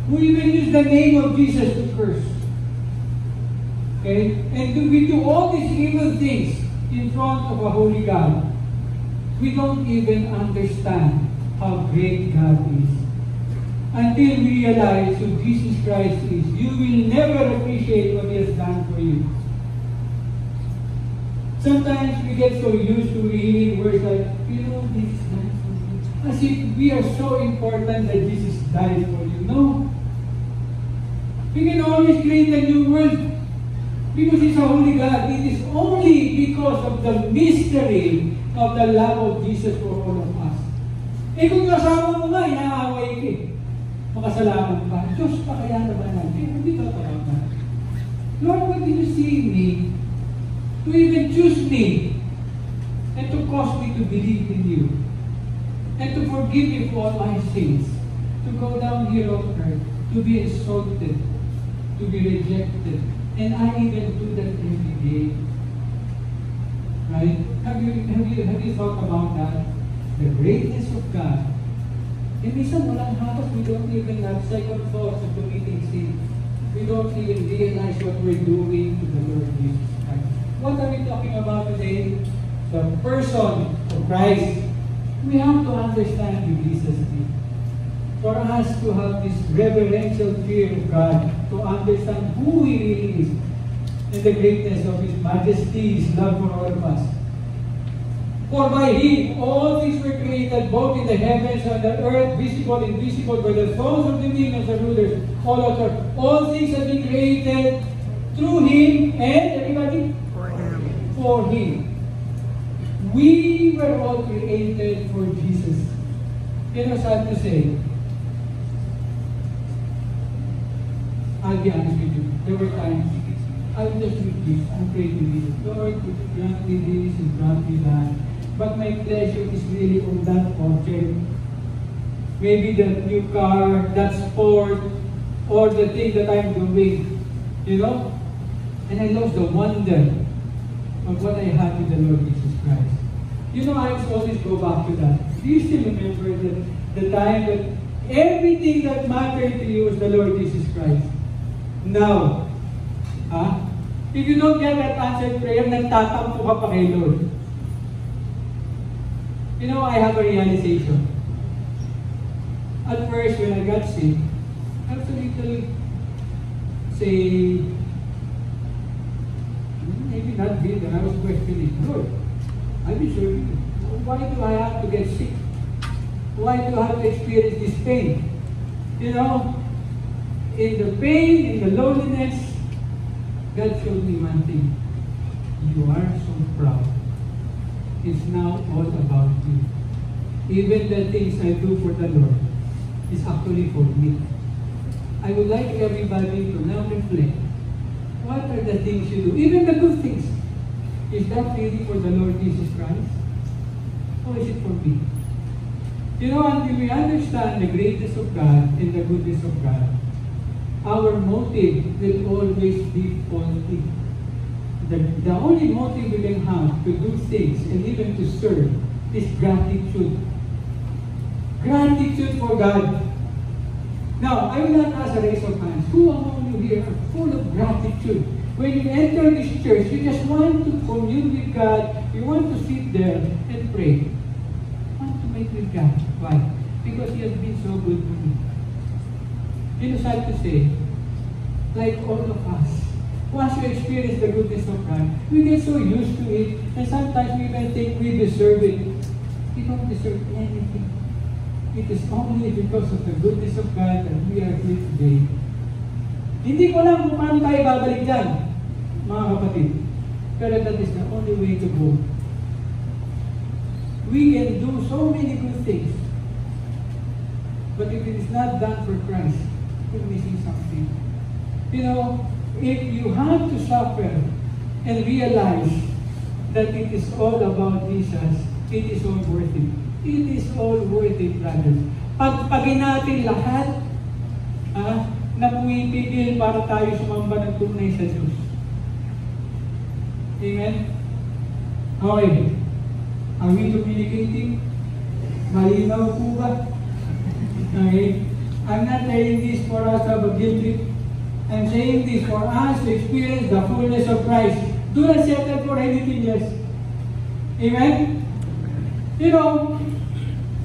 who even use the name of Jesus to curse. Okay? And we do all these evil things in front of a holy God. We don't even understand how great God is. Until we realize who Jesus Christ is, you will never appreciate what He has done for you. Sometimes we get so used to reading words like, this is nice for me. As if we are so important that Jesus died for you. No. We can always create a new world because He's a holy God. It is only because of the mystery of the love of Jesus for all of us. Kung kasama mo nga, inaaway ka eh. Makasalamat pa. Diyos pa kaya naman natin. Hindi ka talaga. Lord, what did you see in me? To even choose me and to cause me to believe in you and to forgive me for all my sins, to go down here on earth, to be insulted, to be rejected, and I even do that every day. Right? Have you thought about that? The greatness of God. And minsan walang halos, we don't even have second thoughts of committing sin. We don't even realize what we're doing to the Lord Jesus Christ. What are we talking about today? The person of Christ. We have to understand who Jesus is. For us to have this reverential fear of God, to understand who He really is, and the greatness of His majesty, His love for all of us. For by Him all things were created, both in the heavens and the earth, visible and invisible, by the thrones of the dominions and rulers, all of earth. All things have been created through Him, and everybody? For Him. We were all created for Jesus. Sad to say, I'll be honest with you, there were times I would just read this and pray to Jesus, Lord, grant me this and grant me that. But my pleasure is really on that object. Maybe that new car, that sport, or the thing that I'm doing. And I lost the wonder of what I had with the Lord Jesus Christ. I always go back to that. Do you still remember the time that everything that mattered to you was the Lord Jesus Christ? Now, if you don't get that answered prayer, nagtatampo ka pa kay Lord. I have a realization. At first, when I got sick, I was a little, maybe not bitter. I was questioning, Lord, I've been serving you. Why do I have to get sick? Why do I have to experience this pain? In the pain, in the loneliness, God showed me one thing. You are so proud. It's now all about you. Even the things I do for the Lord is actually for me. I would like everybody to now reflect. What are the things you do? Even the good things. Is that really for the Lord Jesus Christ? Or is it for me? Until we understand the greatness of God and the goodness of God, our motive will always be faulty. The only motive we can have to do things and even to serve is gratitude. Gratitude for God. Now, I will not ask a raise of hands. Who among you here are full of gratitude? When you enter this church, you just want to commune with God. You want to sit there and pray. You want to make with God. Why? Because He has been so good to me. Sad to say, like all of us, once you experience the goodness of God, we get so used to it, and sometimes we even think we deserve it. We don't deserve anything. It is only because of the goodness of God that we are here today. Hindi ko alam kung paano tayo babalik dyan, mga kapatid. Pero that is the only way to go. We can do so many good things, but if it is not done for Christ, we're missing something. If you have to suffer and realize that it is all about Jesus, it is all worth it. It is all worth it, brothers. Pagpagin natin lahat na pumipigil para tayo sumamba ng tunay sa Diyos. Amen? Okay. Are we communicating? Malinaw po ba? Okay. I'm not saying this for us to have a guilt trip. I'm saying this for us to experience the fullness of Christ. Do not settle for anything less. Amen? You know,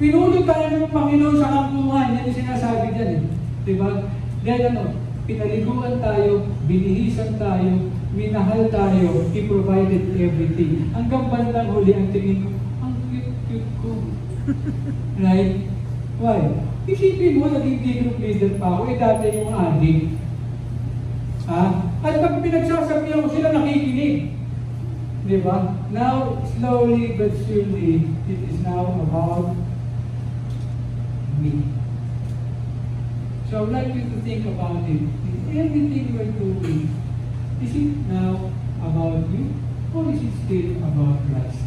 pinulot tayo ng Panginoon sa kampungan. Yan yung sinasabi dyan eh. Diba? Then pinaliguan tayo, binihisan tayo, minahal tayo, He provided everything. Hanggang bandang huli ang tingin ko, ang cute ko. Right? Why? Isipin mo, naging group leader pa ako, dati yung adik. At pag pinagsasabihan ko sila, nakikinig. Diba? Now, slowly but surely, it is now about me. So I'd like you to think about it. Is everything we're doing, is it now about you? Or is it still about Christ?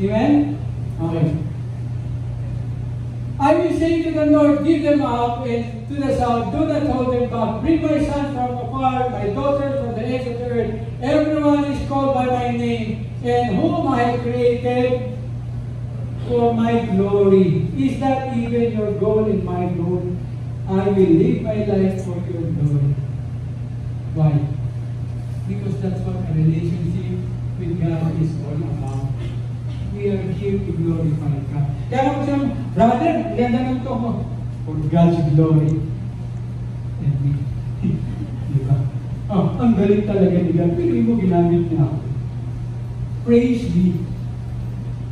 Amen? Okay. I will say to the north, give them up, and to the south, do not hold them back. Bring my son from afar, my daughter from the ends of the earth. Everyone is called by my name, and whom I have created for my glory. Is that even your goal and my goal? I will live my life for your glory. Why? Because that's what a relationship with God is all about. We are here to glorify God. Kaya ako siya, brother, ganda ng to mo. For God's glory. And me. Diba? Ang galing talaga ni God. Pero mo ginamit niya ako. Praise be.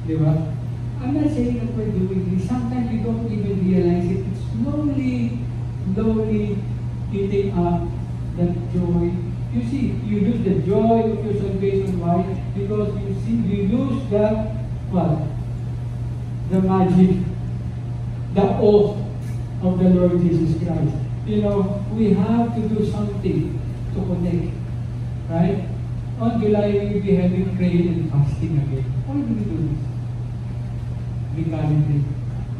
Diba? I'm not saying that we're doing this. Sometimes we don't even realize it. It's slowly eating up that joy. You see, you lose the joy of your salvation. Why? Because you lose the what? The magic, the oath of the Lord Jesus Christ. You know, we have to do something to connect. Right? On July, we will be having prayer and fasting again. Why do we do this? Recalibrate.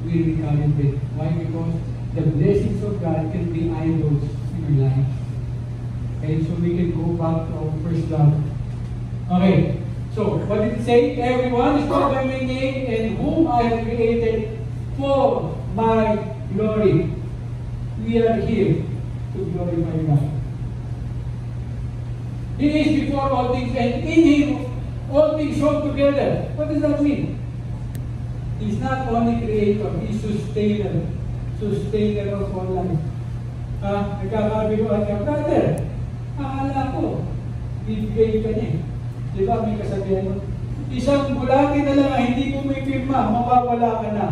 We recalibrate. Why? Because the blessings of God can be idols in our life. Okay, so we can go back to our first love. Okay, so what did it say? Everyone is called by my name, and whom I have created for my glory. We are here to glorify God. He is before all things, and in Him all things hold together. What does that mean? He's not only creator, He's sustainer. Sustainer of all life. Nagkakabiruan ka, brother, akala ko, bibigay ka niya. Di ba, may kasabihan mo? Isang bulati na lang, hindi mo may pirma, mawawala ka na.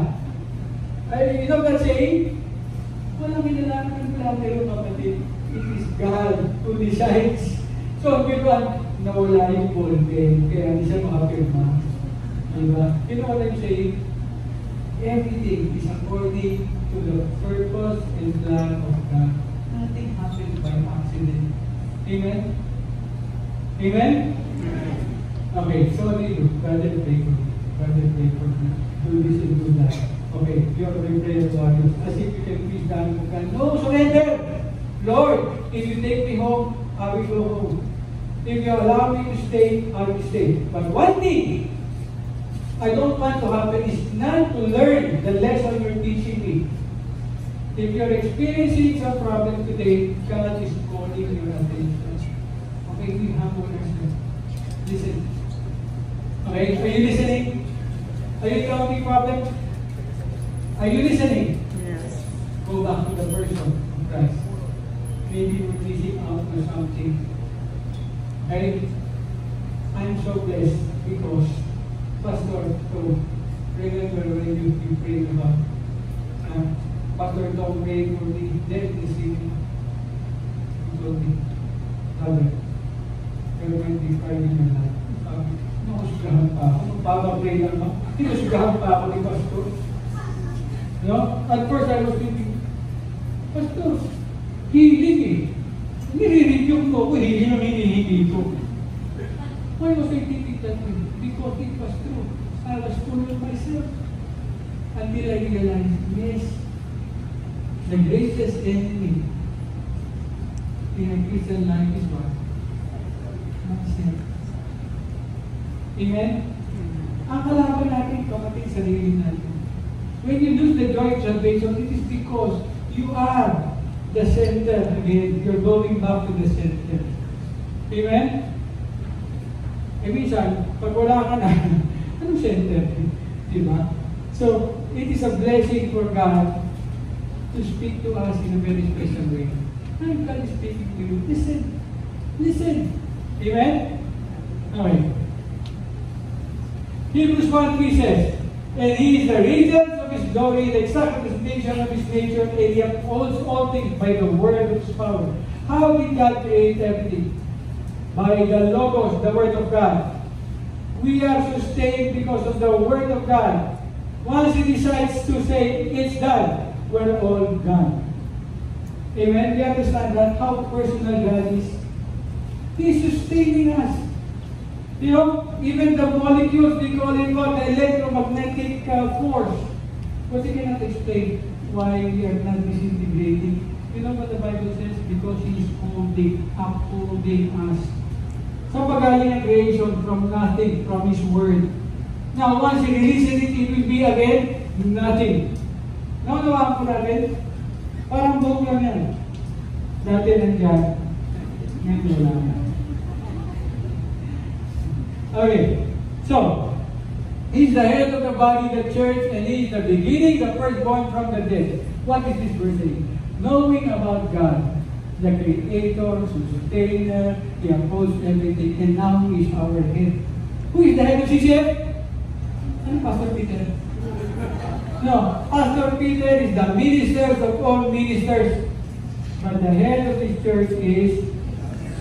Ay, you know that saying? Walang inalaman ng bulati, kapatid. It is God who decides. So, biruan, nawala yung ballpen, kaya hindi siya makapirma. Diba? You know what I'm saying? Everything is according to the purpose and plan of God. Nothing happens by accident. Amen? Amen? Okay, sorry, brother, pray for me. Brother, pray for me. Do this and do that. Okay, you're my prayer warriors. As if you can please down for God. No, surrender! Lord, if you take me home, I will go home. If you allow me to stay, I will stay. But one thing I don't want to happen is not to learn the lesson you're teaching me. If you're experiencing some problem today, God is calling your attention. Okay, we have one ourselves. Listen. Okay, are you listening? Are you encountering problems? Are you listening? Yes. Go back to the person of Christ. Maybe you're missing out on something. Okay? I'm so blessed because Pastor, so remember when you prayed about Pastor Tom prayed for me, death this evening. He told me, brother, there might be fire in your life. Nakasugahan pa ako. Magpapapray lang ako. Nakasugahan pa ako ni Pastor. No? At first I was thinking, Pastor, healing eh. Nire-review mo ako, healing ang hinihingi ko. Why was I thinking that way? Because it was true. I was full of myself. Until I realized, yes, the greatest enemy in a Christian life is what? Myself. Amen? Ang kalaban natin, kapatid, sarili natin. When you lose the joy of salvation, it is because You are the center again. You're going back to the center. Amen? Eh minsan, pag wala ka na, anong center? Diba? So, it is a blessing for God to speak to us in a very special way. And God is speaking to you. Listen. Listen. Amen? Okay. Hebrews 1:3 says, and He is the radiance of His glory, the exact representation of His nature, and He upholds all things by the word of His power. How did God create everything? By the Logos, the Word of God. We are sustained because of the Word of God. Once He decides to say, it's done, we're all done. Amen? We understand that how personal God is. He is sustaining us. You know, even the molecules, they call it what? The electromagnetic force. But they cannot explain why we are not disintegrating. You know what the Bible says? Because He is upholding us. So pagaling ang creation from nothing, from His Word. Now, once He releases it, it will be again nothing. Naunawaan po natin? Parang buhok lang yan. Dati nandiyan. Ngayon wala na. Okay. So, He's the head of the body, the church, and He is the beginning, the firstborn from the dead. What is this verse saying? Knowing about God, the Creator, the Sustainer, He upholds everything, and now He is our head. Who is the head of CCF? Ano, Pastor Peter? No, Pastor Peter is the minister of all ministers. But the head of this church is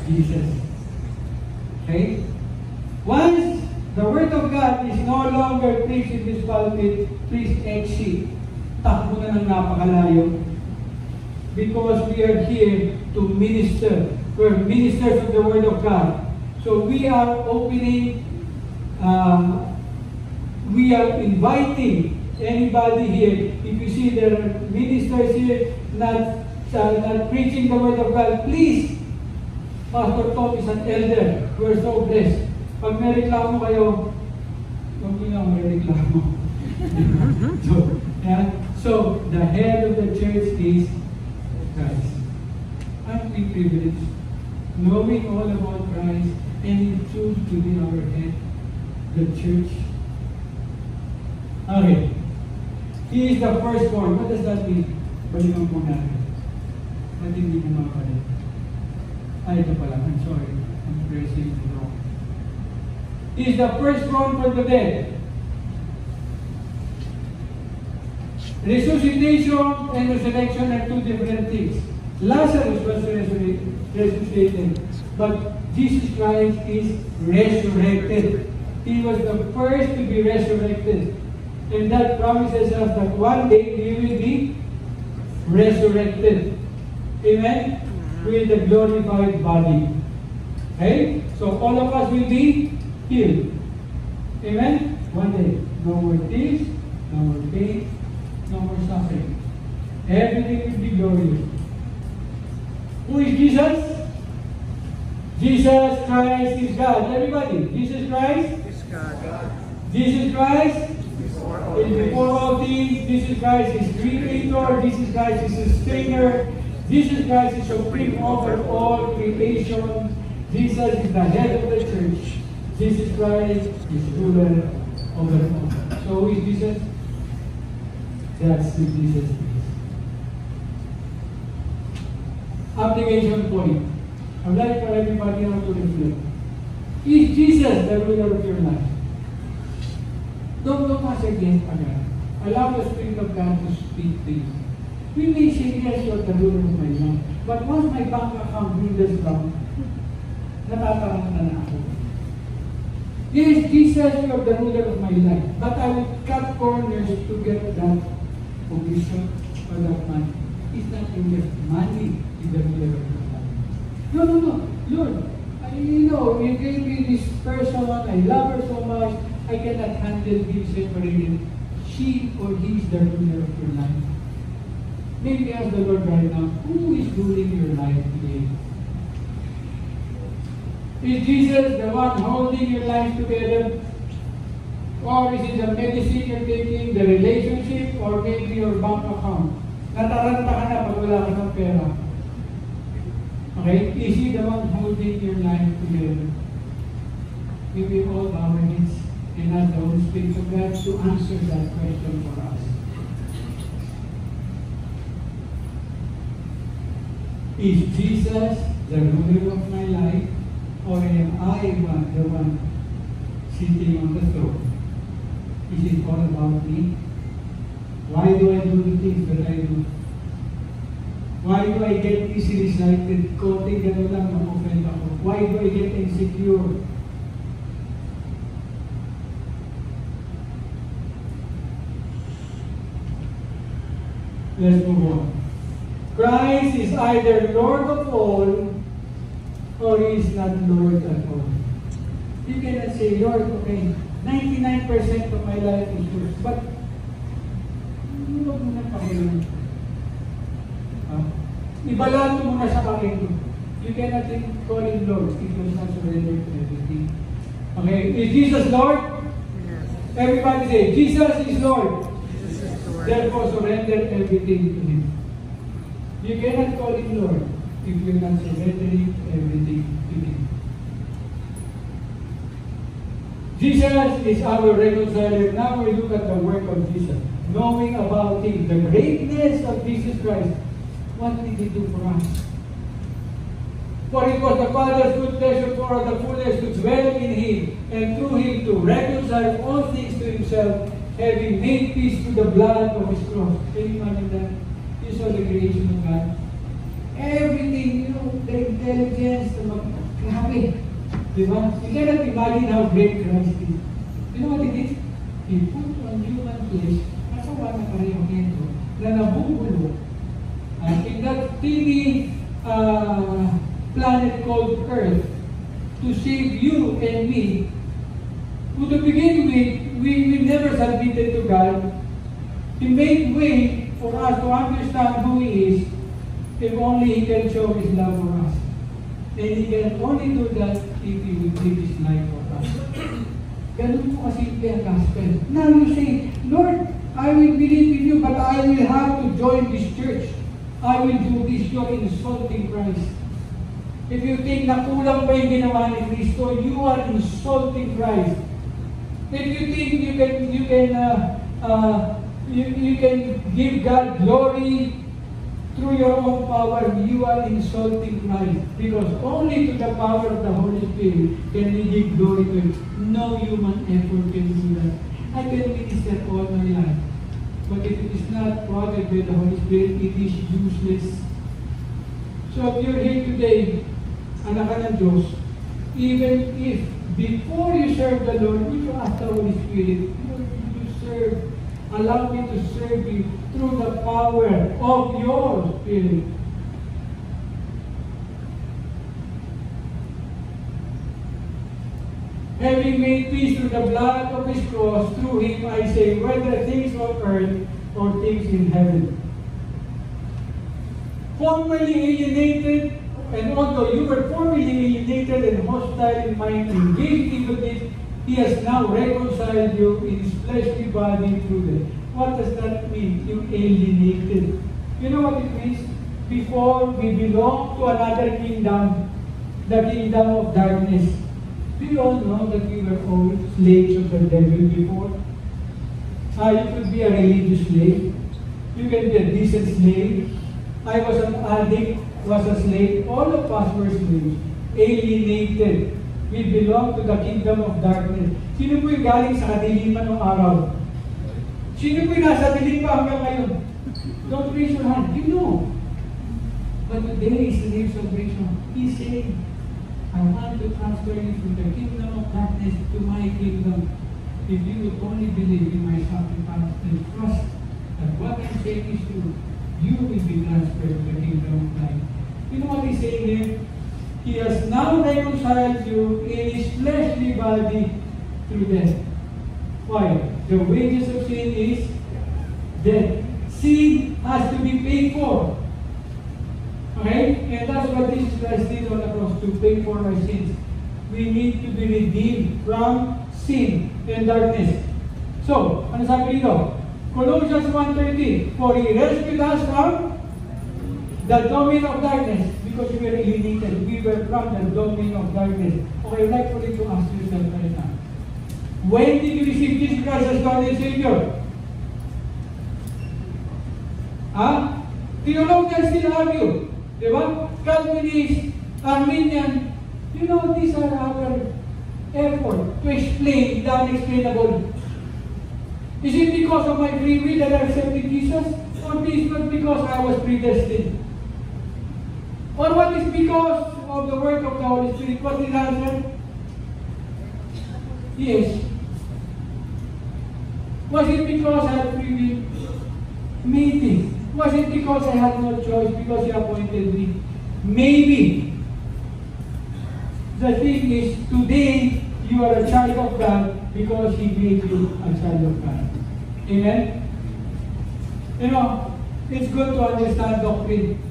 Jesus. Okay? Once the Word of God is no longer preached in this pulpit, please exit. Takbo na ng napakalayo. Because we are here to minister. We're ministers of the Word of God. So we are opening, we are inviting anybody here. If you see there are ministers here not preaching the Word of God, please, Pastor Tom is an elder. We're so blessed. Pag may reklamo kayo, huwag nyo lang may reklamo. So, the head of the church is Christ. Aren't we privileged? Knowing all about Christ and He choose to be our head, the church. Okay. He is the firstborn. What does that mean? Balikan po natin. Ba't hindi mo makapalit? Ito pala. I'm sorry. I'm pressing it wrong. He is the firstborn from the dead. Resuscitation and resurrection are two different things. Lazarus was resuscitated, but Jesus Christ is resurrected. He was the first to be resurrected. And that promises us that one day we will be resurrected. Amen? With a glorified body. Okay? So all of us will be healed. Amen? One day. No more tears, no more pain, no more suffering. Everything will be glorious. Who is Jesus? Jesus Christ is God. Everybody, Jesus Christ is God. Jesus Christ is before all things. Jesus Christ is Creator. Jesus Christ is Sustainer. Jesus Christ is supreme over all creation. Jesus is the head of the church. Jesus Christ is ruler over all. So who is Jesus? That's who Jesus is. Application point. I'd like for everybody now to reflect. Is Jesus the ruler of your life? Don't look as against God. Allow the Spirit of God to speak to you. We may say, yes, you're the ruler of my life. But once my bank account dwindles down, natatarang na ako. Yes, Jesus, you're the ruler of my life. But I will cut corners to get that position or that money. It's not in your money, it's the ruler of your life. No. Lord, you gave me this person, I love her so much, I cannot handle being separated. She or he is the ruler of your life. Maybe ask the Lord right now, who is ruling your life today? Is Jesus the one holding your life together? Or is it the medicine you're taking, the relationship, or maybe your bank account? Nataranta ka na pag wala ka ng pera. Okay? Is He the one holding your life together? We will all bow our heads and ask the Holy Spirit of God to answer that question for us. Is Jesus the ruler of my life, or am I the one sitting on the throne? Is it all about me? Why do I do the things that I do? Why do I get easily excited? Konting gano'n lang, ma-offend ako. Why do I get insecure? Let's move on. Christ is either Lord of all, or He is not Lord at all. You cannot say, Lord, okay, 99% of my life is yours, but huwag mo na pakilang. Ibalato mo na sa akin. You cannot call Him Lord if you are not surrendered to everything. Okay, is Jesus Lord? Yes. Everybody say, Jesus is Lord. Jesus is Lord. Therefore, surrender everything to Him. You cannot call Him Lord if you are not surrendering everything to Him. Jesus is our reconciler. Now we look at the work of Jesus. Knowing about Him, the greatness of Jesus Christ, what did He do for us? For it was the Father's good pleasure for the fullness to dwell in Him, and through Him to reconcile all things to Himself, having made peace through the blood of His cross. Can you imagine that? You saw the creation of God. Everything, the intelligence, grabe. Diba? You cannot imagine how great Christ is. You know what it is? He put on human flesh, kasawa na pareho nito, na nabubulo. In that teeny planet called Earth, to save you and me, who to begin with, we never submitted to God. He made way for us to understand who He is, if only He can show His love for us. And He can only do that if He will give His life for us. Ganun po kasimple ang gospel. Now you say, Lord, I will believe in You, but I will have to join this church. I will do this. You are insulting Christ. If you think na kulang pa yung ginawa ni Kristo, you are insulting Christ. If you think you can give God glory through your own power, you are insulting Christ. Because only to the power of the Holy Spirit can we give glory to Him. No human effort can do that. I can minister all my life. But if it is not prodded by the Holy Spirit, it is useless. So if you're here today, anak ka ng Diyos, even if before you serve the Lord, would you ask the Holy Spirit, Lord, would you serve, allow me to serve You through the power of Your Spirit. Having made peace through the blood of His cross, through Him I say, whether things on earth or things in heaven. Formerly alienated, and although you were formerly alienated and hostile in mind, engaged in wickedness, He has now reconciled you in His fleshly body through death. What does that mean? You alienated. You know what it means? Before we belonged to another kingdom, the kingdom of darkness. Do you all know that we were all slaves of the devil before? You could be a religious slave. You can be a decent slave. I was an addict, was a slave. All of us were slaves. Alienated. We belong to the kingdom of darkness. Sino po yung galing sa kadiliman ng araw? Sino po yung nasa dilim pa hanggang ngayon? Don't raise your hand. You know. But today is the day of salvation. He's saying, I want to transfer you from the kingdom of darkness to my kingdom. If you would only believe in my sacrifice and trust that what I'm saying is true, you will be transferred to the kingdom of light. You know what He's saying here? He has now reconciled you in His fleshly body through death. Why? The wages of sin is death. Sin has to be paid for. Okay? And that's what Jesus Christ did on the cross, to pay for our sins. We need to be redeemed from sin and darkness. So, ano sabi dito? Colossians 1:13, for He rescued us from the domain of darkness, because we were alienated. We were from the domain of darkness. Okay, I'd like for you to ask yourself right now. When did you receive Jesus Christ as Lord and Savior? Theologians still argue. Diba? Calvinists, Arminian, you know, these are our effort to explain the unexplainable. Is it because of my free will that I accepted Jesus? Or is it because I was predestined? Or what is because of the work of the Holy Spirit? What is the answer? Yes. Was it because I had free will? Maybe. Was it because I had no choice, because He appointed me? Maybe. The thing is, today, you are a child of God because He made you a child of God. Amen? You know, it's good to understand doctrine.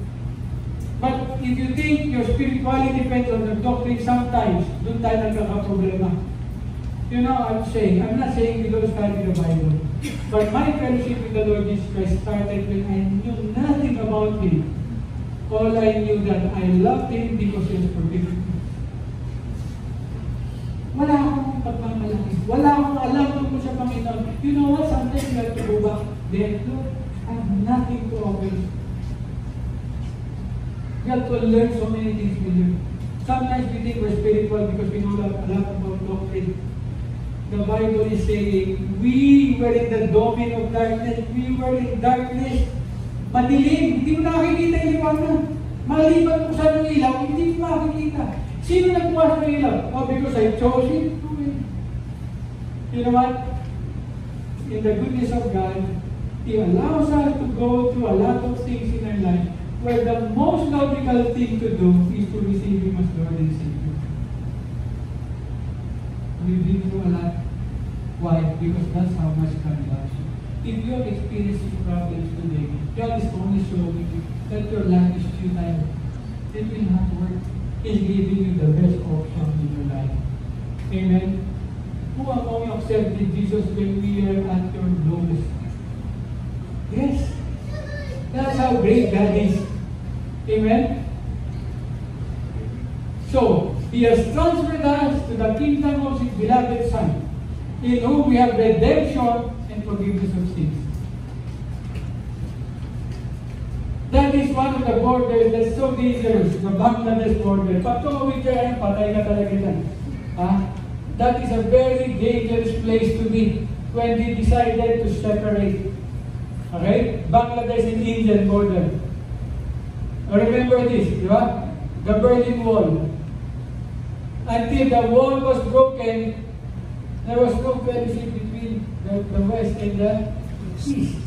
But if you think your spirituality depends on the doctrine, sometimes, doon tayo nagkakaproblema. You know, I'm not saying we don't study the Bible. But my fellowship with the Lord Jesus Christ started when I knew nothing about Him. All I knew that I loved Him because He has forgiven me. Wala akong pagmamalaki. Wala akong alam tungkol sa Panginoon. You know what? Sometimes you have to go back there. Look, I have nothing to offer. We have to learn so many things we learn. Sometimes we think we're spiritual because we know a lot about doctrine. The Bible is saying, we were in the domain of darkness. We were in darkness. Madilim. Hindi mo nakikita yung liwanag. Maliban kung saan yung ilaw, hindi mo makikita. Sino nagbukas ng ilaw? Oh, because I chose it. You know what? In the goodness of God, He allows us to go through a lot of things in our life where the most logical thing to do is to receive Him as Lord and Savior. We've been through a lot. Why? Because that's how much God loves you. If you are experiencing problems today, God is only showing you that your life is futile. It will not work. He's giving you the best option in your life. Amen? Who among you accepted Jesus when we are at your lowest? Yes. That's how great God is. Amen? So, He has transferred us to the kingdom of His beloved Son, in whom we have redemption and forgiveness of sins. That is one of the borders that's so dangerous, the Bangladesh border. Pag tumawid ka yan, patay ka talaga yan. That is a very dangerous place to be when they decided to separate. Okay? Bangladesh and Indian border. Remember this, di ba? The Berlin Wall. Until the wall was broken, there was no fellowship between the West and the East.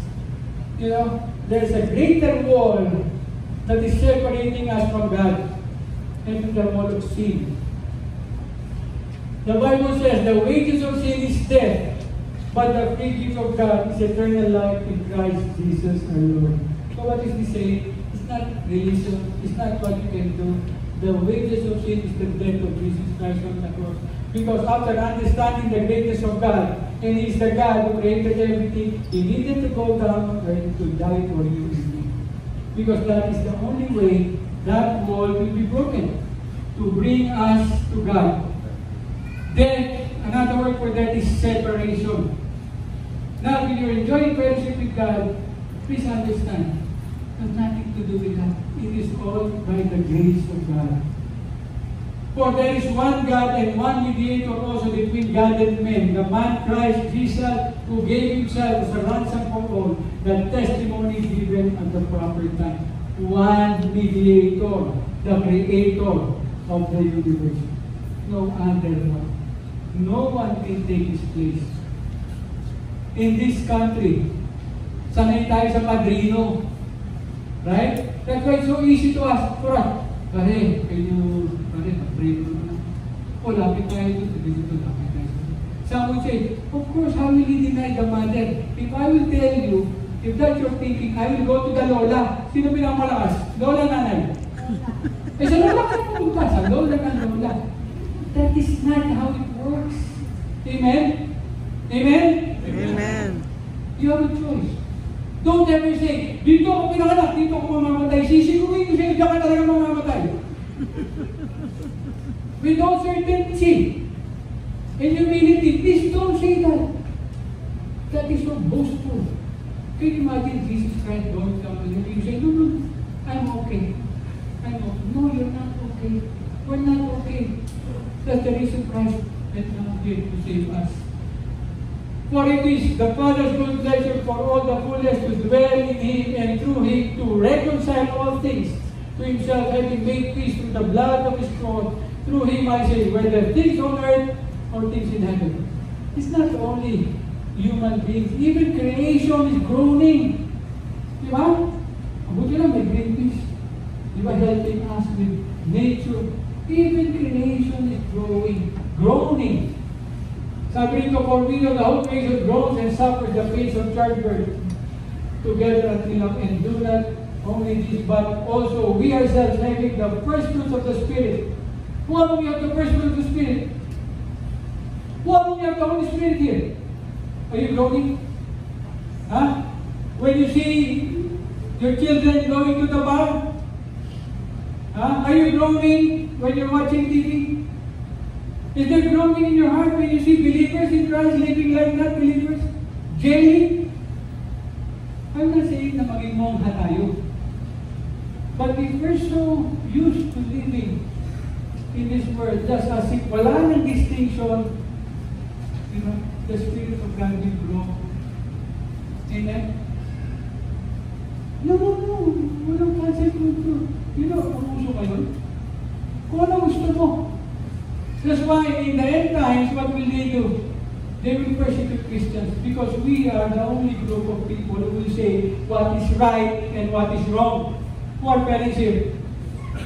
You know, there's a greater wall that is separating us from God, and the wall of sin. The Bible says the wages of sin is death, but the free gift of God is eternal life in Christ Jesus our Lord. So what is He saying? It's not religion. It's not what you can do. The wages of sin is the death of Jesus Christ on the cross. Because after understanding the greatness of God, and He is the God who created everything, He needed to go down on earth to die for you and me. Because that is the only way that wall will be broken, to bring us to God. Then, another word for that is separation. Now, when you're enjoying fellowship with God, please understand, it has nothing to do with that. It is all by the grace of God. For there is one God and one mediator also between God and men, the man Christ Jesus, who gave Himself as a ransom for all, the testimony given at the proper time. One mediator, the creator of the universe. No other one. No one can take His place. In this country, sanay tayo sa padrino. Right? That's why it's so easy to ask for us. Pare, pag-pray mo na. O, lapit tayo dito, lapit tayo. Some would say, of course, how will He deny the mother? If I will tell you, if that's your thinking, I will go to the lola. Sino pinakamalakas? Lola, nanay. Sa lola ka pupunta. Sa lola ka, lola. That is not how it works. Amen? Amen? Amen. You have a choice. Don't ever say, dito ako pinanganak, dito ako mamamatay. Sisigurin ko sa'yo, diyan ka talaga mamamatay. With all certainty and humility, please don't say that. That is so boastful. Can you imagine Jesus Christ going down to you and say, no, no, I'm okay. I'm okay. No, you're not okay. We're not okay. That's the reason Christ has come here to save us. For it is the Father's good pleasure for all the fullness to dwell in Him and through Him to reconcile all things to Himself, having made peace through the blood of His cross. Through Him, I say, whether things on earth or things in heaven. It's not only human beings, even creation is groaning. Di ba? Mabuti lang may Greenpeace. Di ba, helping us with nature. Even creation is groaning. Sabi nito, for we know the whole creation groans and suffers the pains of childbirth together until and do not only this, but also we ourselves having the first fruits of the Spirit. Who among you have the first fruits of the Spirit? Who among you have the Holy Spirit here? Are you groaning? Huh? When you see your children going to the bar? Huh? Are you groaning when you're watching TV? Is there groaning in your heart when you see believers in Christ living like not believers? Jailing? I'm not saying na maging mongha tayo. But if we're so used to living in this world, just as if wala ng distinction, you know, the Spirit of God will grow. Amen? No. Walang concept ko. You know, ang uso kayo? Kung ano gusto mo. That's why in the end times, what will they do? They will persecute Christians because we are the only group of people who will say what is right and what is wrong. Who are parents here?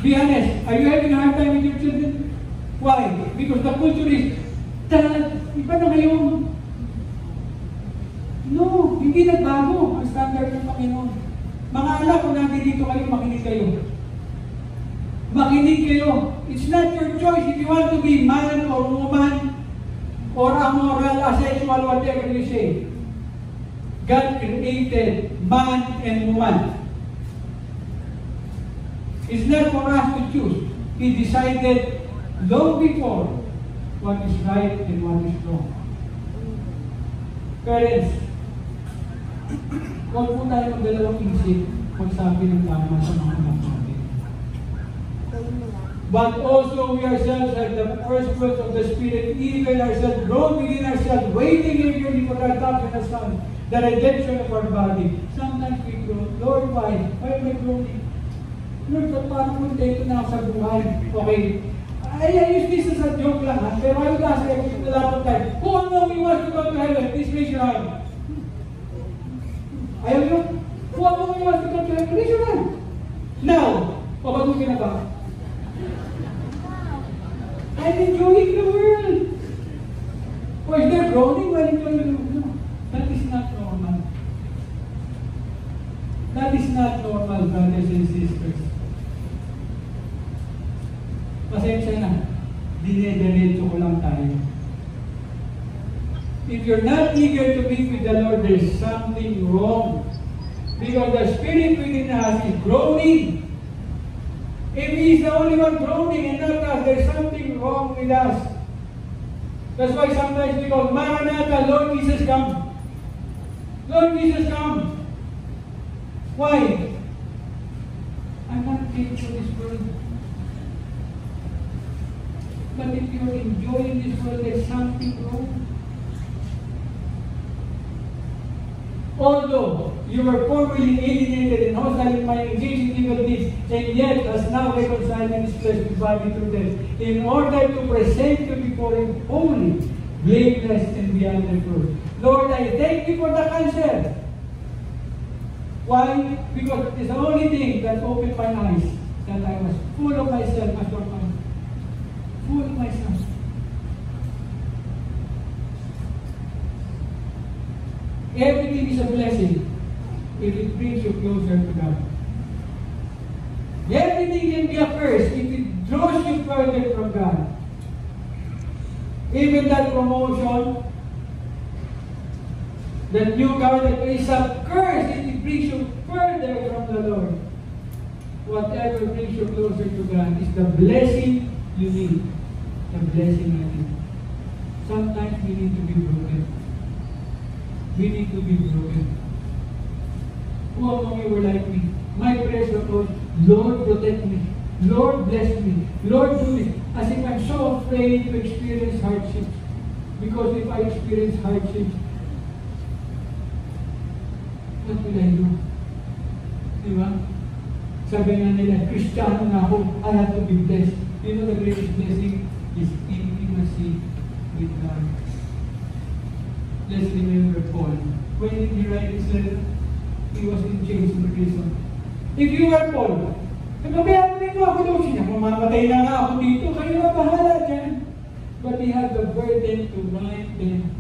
Be honest. Are you having a hard time with your children? Why? Because the culture is, Dad, iba na ngayon. No, hindi nagbago ang standard ng Panginoon. Mga anak, kung nandito kayo, makinig kayo. Makinig kayo. It's not your choice if you want to be man or woman or amoral, asexual, whatever you say. God created man and woman. It's not for us to choose. He decided long before what is right and what is wrong. Parents, huwag po tayo magdalawang isip magsabi ng tama sa mga anak natin. But also we ourselves have the first fruits of the Spirit, even ourselves, grown within ourselves, waiting eagerly for the adoption of Son, the redemption of our body. Sometimes we grow, Lord, why? Why am I growing? Lord, paano kontento na ako sa buhay? Okay. I use this as a joke lang, ha? Pero I would ask every lot of time, who among you wants to go to heaven? Please raise your hand. Ayaw nyo? Who among you wants to go to heaven? Raise your hand. Now, pabagutin na ba? I'm enjoying the world. Or is there groaning while enjoying the world? No, that is not normal. That is not normal, brothers and sisters. Pasensya na, dinediretso ko lang tayo. If you're not eager to be with the Lord, there's something wrong. Because the Spirit within us is groaning. If He is the only one groaning and not us, there's something wrong with us. That's why sometimes we call, Maranatha, Lord Jesus come. Lord Jesus come. Why? I'm not fit for this world. But if you're enjoying this world, there's something wrong. Although you were formerly alienated and hostile in mind, engaged in evil deeds, and yet has now reconciled in His flesh with body through death, in order to present you before Him holy, blameless, and beyond reproach. Lord, I thank You for the cancer. Why? Because it's the only thing that opened my eyes, that I was full of myself as your son. Full of myself. Everything is a blessing if it brings you closer to God. Everything can be a curse if it draws you further from God. Even that promotion, The new covenant is a curse. It brings you further from the Lord. Whatever brings you closer to God is the blessing you need. The blessing you need. Sometimes we need to be broken. We need to be broken. Who among you were like me? My prayers were, Lord, protect me. Lord, bless me. Lord, do it. As if I'm so afraid to experience hardships. Because if I experience hardships, what will I do? Diba? Sabi nga nila, Kristiyano na ako, I have to be blessed. You know, the greatest blessing is intimacy with God. Let's remember Paul. When did he write this letter? He was in chains in prison. If you were Paul, sababayaan rin mo ako daw siya. Mamamatay na nga ako dito, kayo na bahala dyan. But he had the burden to write them.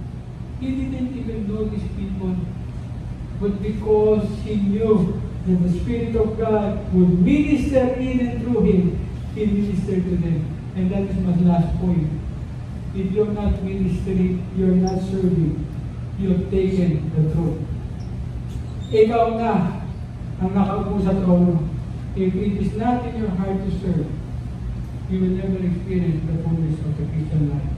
He didn't even know these people. But because he knew that the Spirit of God would minister in and through him, he ministered to them. And that is my last point. If you're not ministering, you're not serving. You've taken the throne. Ikaw na ang nakaupo sa trono. If it is not in your heart to serve, you will never experience the fullness of the Christian life.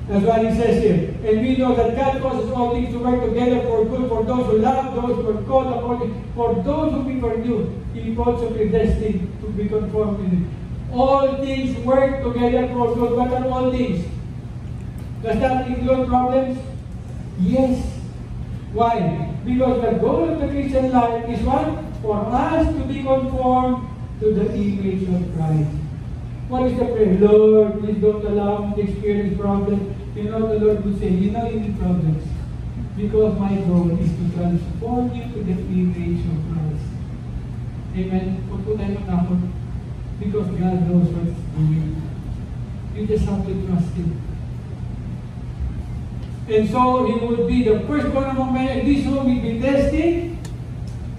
That's why he says here, and we know that God causes all things to work together for good for those who love, those who are called according, for those who be foreknew, he also predestined to be conformed in it. All things work together for good. What are all things? Does that include problems? Yes. Why? Because the goal of the Christian life is what? For us to be conformed to the image of Christ. What is the prayer? Lord, please don't allow me to experience problems. You know, the Lord will say, you know you need problems. Because my goal is to transform you to the image of Christ. Amen? Huwag po tayo matakot. Because God knows what He's doing. You just have to trust Him. And so, He would be the firstborn among men. And this will be tested.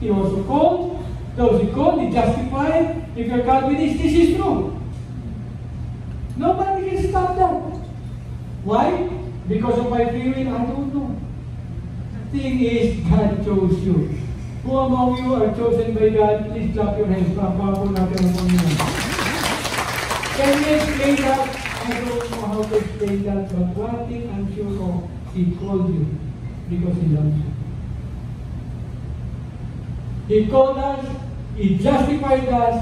He also called. Those He called, He justified. If you're Calvinist, this is true. Nobody can stop that. Why? Because of my free will? I don't know. The thing is, God chose you. Who among you are chosen by God? Please clap your hands. Papapo natin ang Panginoon. Can you explain that? I don't know how to explain that, but one thing I'm sure of, He called you because He loves you. He called us, He justified us,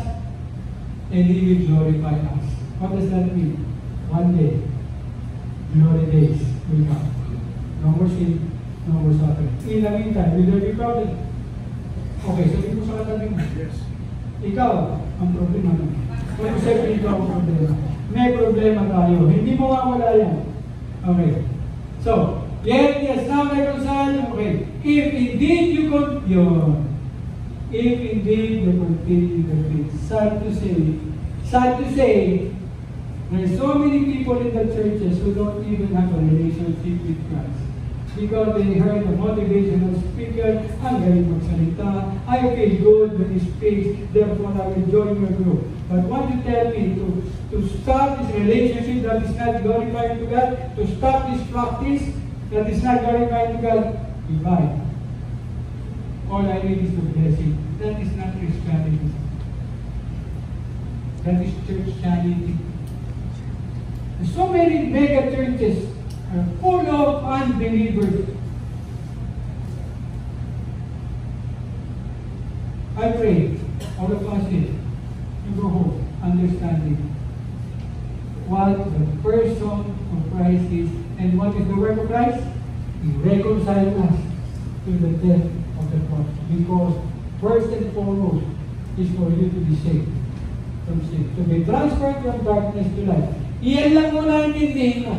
and He will glorify us. What does that mean? One day, glory days will come. No more sin, no more suffering. In the meantime, will there be problems? Okay, sabihin mo sa katabi mo. Yes. Ikaw, ang problema mo. Kung sabihin ikaw ang problema. May problema tayo. Hindi mo mawala yan. Okay. So, yes, now reconcile. Okay. If indeed you continue, if indeed you continue the faith. Sad to say, there are so many people in the churches who don't even have a relationship with Christ. Because they heard the motivational speaker, ang galing magsalita, I feel good when he speaks, therefore I will join your group. But what you tell me to stop this relationship that is not glorifying to God, to stop this practice that is not glorifying to God, goodbye. All I need is the blessing. That is not Christianity. That is churchianity. So many mega churches are full of unbelievers. I pray all of us here to go home understanding what the person of Christ is and what is the work of Christ. He reconciled us to the death of the cross. Because first and foremost is for you to be saved from sin, to be transferred from darkness to light. Iyan lang muna ang intindihin mo.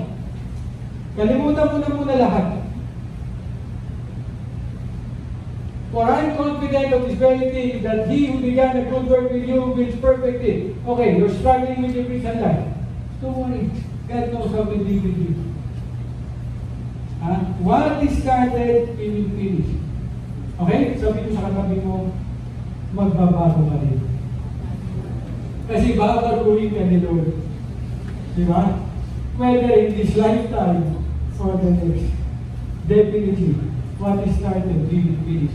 Kalimutan mo na muna lahat. For I'm confident of this very thing, that He who began a good work with you will perfect it. Okay, you're struggling with your Christian life. Don't worry. God knows how to deal with you. What is started, He will finish. Okay? Sabi ko sa katabi mo, magbabago ka rin. Kasi babaguhin ka ni Lord. Diba? Whether in this lifetime or the next. definitely what is started, we will finish.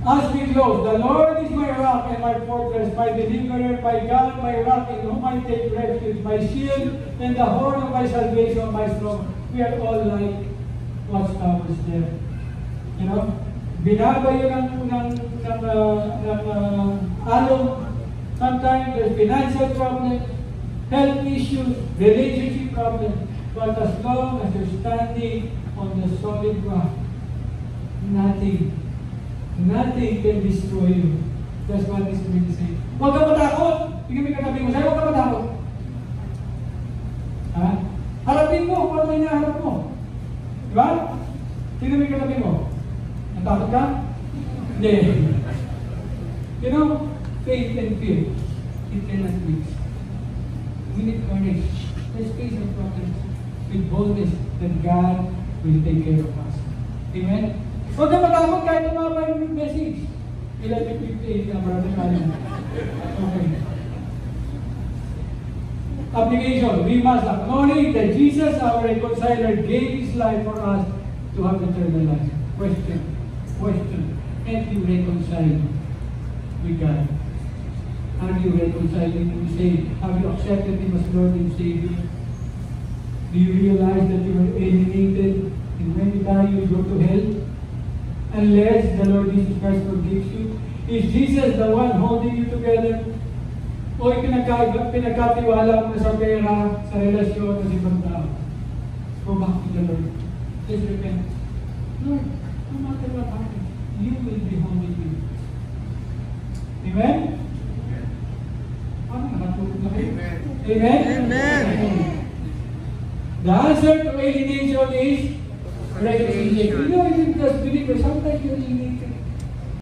As we close, the Lord is my rock and my fortress, my deliverer, my God, my rock in whom I take refuge, my shield and the horn of my salvation, my strong. We are all like watchtowers there. You know, binabayo ng along. Sometimes there's financial problem, health issues, relationship problem. But as long as you're standing on the solid rock, nothing can destroy you. That's what this really saying. Huwag ka matakot. Tingnan mo yung katabi mo. Sa'yo, huwag ka matakot. Ha? Harapin mo kung ano yung hinaharap mo. Diba? Tingnan mo yung katabi mo. Natakot ka? Hindi. You know, faith and fear, it cannot mix. We need courage. Let's face our problems with boldness that God will take care of us. Amen? Huwag ka matakot kahit umabay yung message. 11:58 na brother Karen. Okay. Application. We must acknowledge that Jesus, our reconciler, gave His life for us to have eternal life. Question. Have you reconciled with God? Are you reconciling with Savior? Have you accepted Him as Lord and Savior? Do you realize that you are alienated and when you die you go to hell? Unless the Lord Jesus Christ forgives you. Is Jesus the one holding you together? O pinagkatiwala mo sa pera, sa relasyon, sa ibang tao? Go back to the Lord. Just repent. Lord, no matter what happens, you will be home with me. Amen? Nakatulog na kayo? Amen? Amen. The answer to alienation is reconciliation. You know, you just believe, sometimes you're alienated.